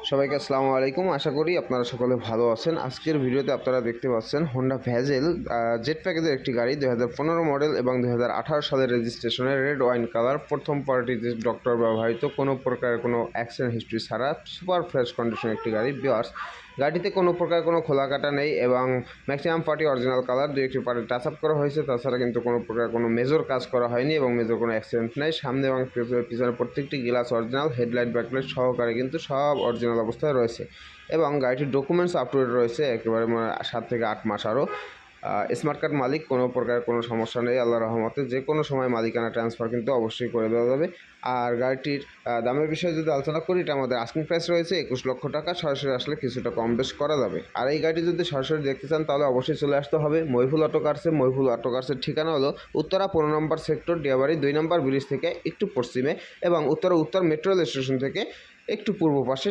সবাইকে আসসালামু আলাইকুম। আশা করি আপনারা সকলে ভালো আছেন। আজকের ভিডিওতে আপনারা দেখতে পাচ্ছেন হোন্ডা ভ্যাজেল জেট প্যাকেজের একটি গাড়ি 2015 মডেল এবং 2018 সালের রেজিস্ট্রেশনের রেড ওয়াইন কালার, প্রথম পার্টিতে ডক্টর ব্যবহৃত, কোনো প্রকার কোনো অ্যাক্সিডেন্ট হিস্ট্রি ছাড়া সুপার ফ্রেশ কন্ডিশনের একটি গাড়ি। ভিউয়ার্স, গাড়িতে কোনো প্রকার কোনো খোলা কাটা নেই এবং ম্যাক্সিমাম পার্টি অরিজিনাল কালার, দুই একটি পার্টি টাচ আপ করা হয়েছে। তাছাড়া কিন্তু কোনো প্রকার কোনো মেজর কাজ করা হয়নি এবং মেজর কোনো অ্যাক্সিডেন্ট নেই। সামনে এবং পিছনে প্রত্যেকটি গ্লাস অরিজিনাল, হেডলাইট ব্যাকলাইট সহকারে কিন্তু সব অরিজিনাল অবস্থায় রয়েছে এবং গাড়িটির ডকুমেন্টস আপ টু ডেট রয়েছে একেবারে 7 থেকে 8 মাস। আরও স্মার্ট কার্ড মালিক, কোনো প্রকার কোনো সমস্যা নেই আল্লাহর রহমতে। যে কোনো সময় মালিকানা ট্রান্সফার কিন্তু অবশ্যই করে দেওয়া যাবে। আর গাড়িটির দামের বিষয়ে যদি আলোচনা করি, এটা আমাদের আস্কিং প্রাইস রয়েছে 21 লক্ষ টাকা। সরাসরি আসলে কিছুটা কম বেশ করা যাবে। আর এই গাড়িটি যদি সরাসরি দেখতে চান তাহলে অবশ্যই চলে আসতে হবে মহিফুল অটো কার্সে। মহিফুল অটো কার্সের ঠিকানা হলো উত্তরা 15 নম্বর সেক্টর, ডিয়াবাড়ি 2 নম্বর ব্রিজ থেকে একটু পশ্চিমে এবং উত্তর মেট্রো রেল স্টেশন থেকে একটু পূর্ব পাশে।